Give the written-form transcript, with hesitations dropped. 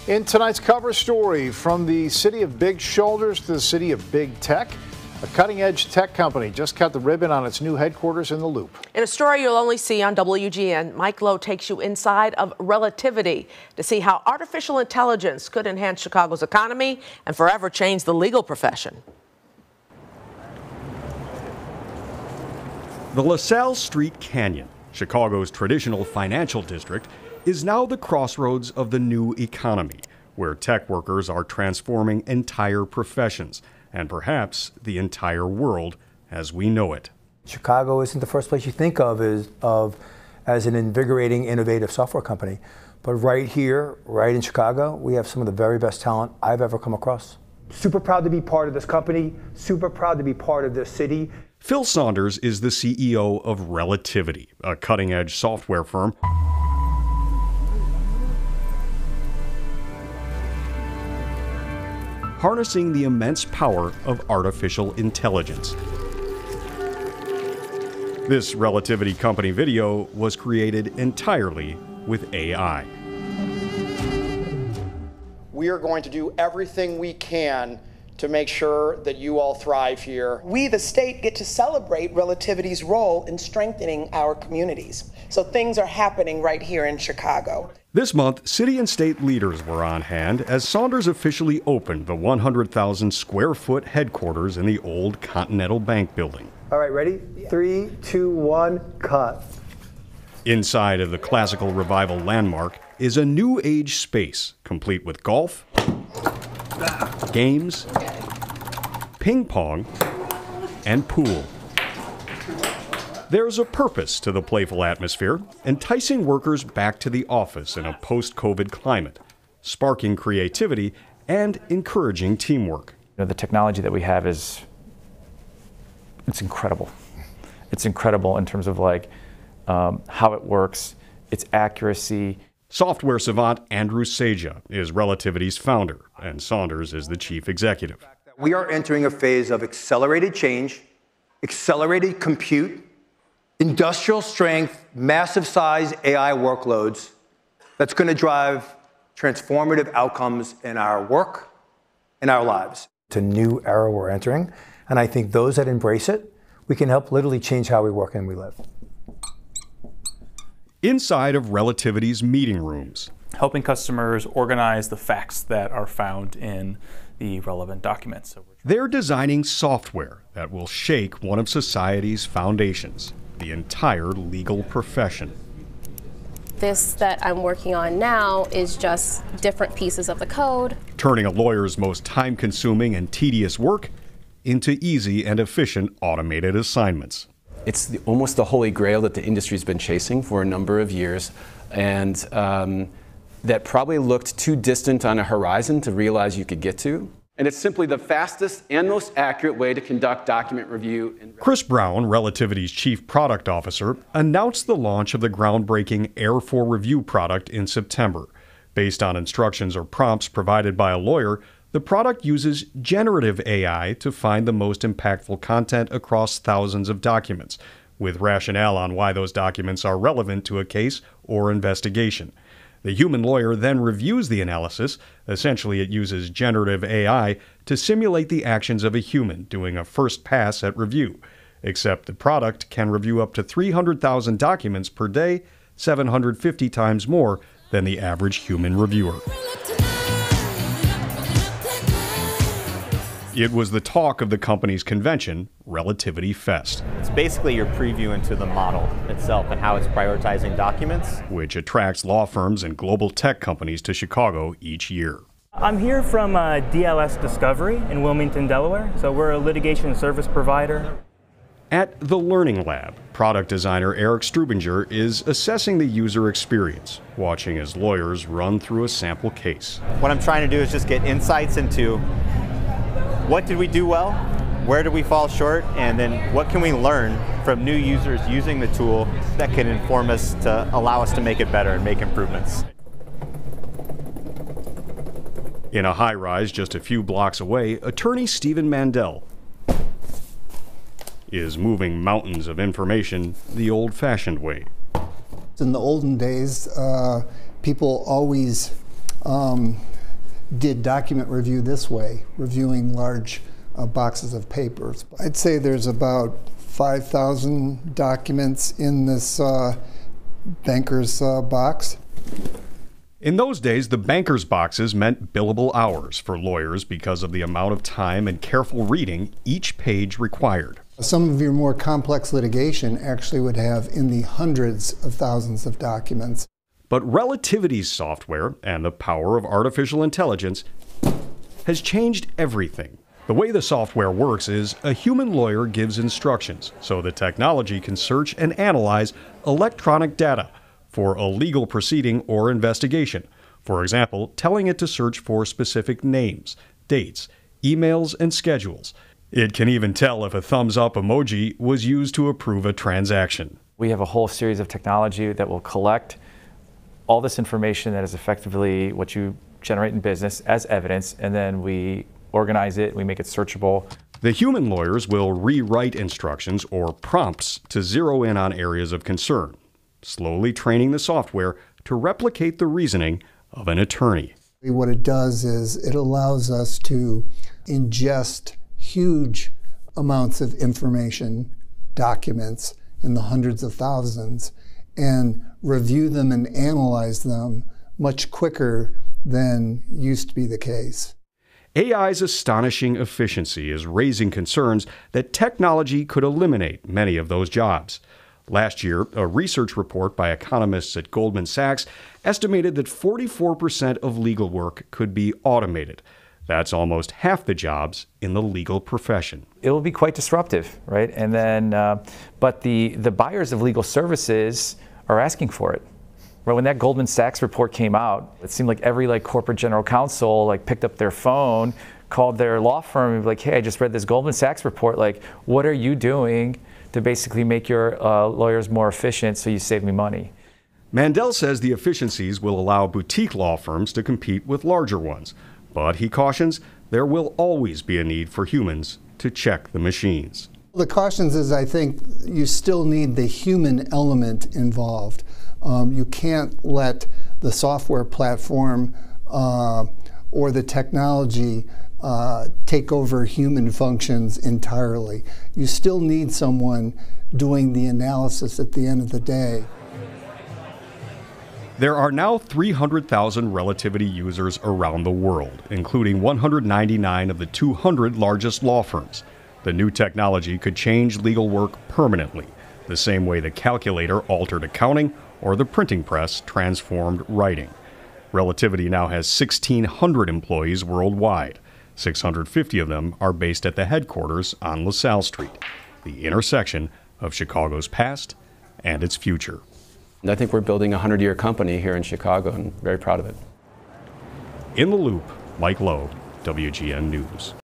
In tonight's cover story, from the city of big shoulders to the city of big tech, a cutting-edge tech company just cut the ribbon on its new headquarters in the Loop. In a story you'll only see on WGN, Mike Lowe takes you inside of Relativity to see how artificial intelligence could enhance Chicago's economy and forever change the legal profession. The LaSalle Street Canyon, Chicago's traditional financial district, is now the crossroads of the new economy, where tech workers are transforming entire professions and perhaps the entire world as we know it. Chicago isn't the first place you think of as an invigorating, innovative software company. But right here, right in Chicago, we have some of the very best talent I've ever come across. Super proud to be part of this company, super proud to be part of this city. Phil Saunders is the CEO of Relativity, a cutting-edge software firm harnessing the immense power of artificial intelligence. This Relativity company video was created entirely with AI. We are going to do everything we can to make sure that you all thrive here. We, the state, get to celebrate Relativity's role in strengthening our communities. So things are happening right here in Chicago. This month, city and state leaders were on hand as Saunders officially opened the 100,000 square foot headquarters in the old Continental Bank building. All right, ready? 3, 2, 1, cut. Inside of the classical revival landmark is a new age space, complete with golf, games, ping pong, and pool. There's a purpose to the playful atmosphere, enticing workers back to the office in a post-COVID climate, sparking creativity and encouraging teamwork. The technology that we have it's incredible. It's incredible in terms of how it works, its accuracy. Software savant Andrew Sieja is Relativity's founder, and Saunders is the chief executive. We are entering a phase of accelerated change, accelerated compute, industrial strength, massive size AI workloads that's going to drive transformative outcomes in our work, in our lives. It's a new era we're entering, and I think those that embrace it, we can help literally change how we work and we live. Inside of Relativity's meeting rooms, helping customers organize the facts that are found in the relevant documents. They're designing software that will shake one of society's foundations, the entire legal profession. This that I'm working on now is just different pieces of the code. Turning a lawyer's most time-consuming and tedious work into easy and efficient automated assignments. It's almost the holy grail that the industry's been chasing for a number of years, and that probably looked too distant on a horizon to realize you could get to. And it's simply the fastest and most accurate way to conduct document review. Chris Brown, Relativity's chief product officer, announced the launch of the groundbreaking Air for Review product in September. Based on instructions or prompts provided by a lawyer, the product uses generative AI to find the most impactful content across thousands of documents, with rationale on why those documents are relevant to a case or investigation. The human lawyer then reviews the analysis. Essentially, it uses generative AI to simulate the actions of a human doing a first pass at review. Except the product can review up to 300,000 documents per day, 750 times more than the average human reviewer. It was the talk of the company's convention, Relativity Fest. It's basically your preview into the model itself and how it's prioritizing documents, which attracts law firms and global tech companies to Chicago each year. I'm here from DLS Discovery in Wilmington, Delaware. So we're a litigation service provider. At the Learning Lab, product designer Eric Strubinger is assessing the user experience, watching as lawyers run through a sample case. What I'm trying to do is just get insights into what did we do well, where did we fall short, and then what can we learn from new users using the tool that can inform us to allow us to make it better and make improvements. In a high-rise just a few blocks away, attorney Stephen Mandel is moving mountains of information the old-fashioned way. In the olden days, people always did document review this way, reviewing large boxes of papers. I'd say there's about 5,000 documents in this banker's box. In those days, the banker's boxes meant billable hours for lawyers because of the amount of time and careful reading each page required. Some of your more complex litigation actually would have in the hundreds of thousands of documents. But Relativity's software and the power of artificial intelligence has changed everything. The way the software works is a human lawyer gives instructions so the technology can search and analyze electronic data for a legal proceeding or investigation. For example, telling it to search for specific names, dates, emails, and schedules. It can even tell if a thumbs up emoji was used to approve a transaction. We have a whole series of technology that will collect all this information that is effectively what you generate in business as evidence, and then we organize it, we make it searchable. The human lawyers will rewrite instructions or prompts to zero in on areas of concern, slowly training the software to replicate the reasoning of an attorney. What it does is it allows us to ingest huge amounts of information, documents in the hundreds of thousands, and review them and analyze them much quicker than used to be the case. AI's astonishing efficiency is raising concerns that technology could eliminate many of those jobs. Last year, a research report by economists at Goldman Sachs estimated that 44% of legal work could be automated. That's almost half the jobs in the legal profession. It will be quite disruptive, right? And then, but the buyers of legal services are asking for it. Right, when that Goldman Sachs report came out, it seemed like every corporate general counsel picked up their phone, called their law firm, and be like, "Hey, I just read this Goldman Sachs report. What are you doing to basically make your lawyers more efficient so you save me money?" Mandel says the efficiencies will allow boutique law firms to compete with larger ones, but he cautions there will always be a need for humans to check the machines. The cautions is I think you still need the human element involved. You can't let the software platform or the technology take over human functions entirely. You still need someone doing the analysis at the end of the day. There are now 300,000 Relativity users around the world, including 199 of the 200 largest law firms. The new technology could change legal work permanently, the same way the calculator altered accounting or the printing press transformed writing. Relativity now has 1,600 employees worldwide. 650 of them are based at the headquarters on LaSalle Street, the intersection of Chicago's past and its future. I think we're building a 100-year company here in Chicago, and very proud of it. In the Loop, Mike Lowe, WGN News.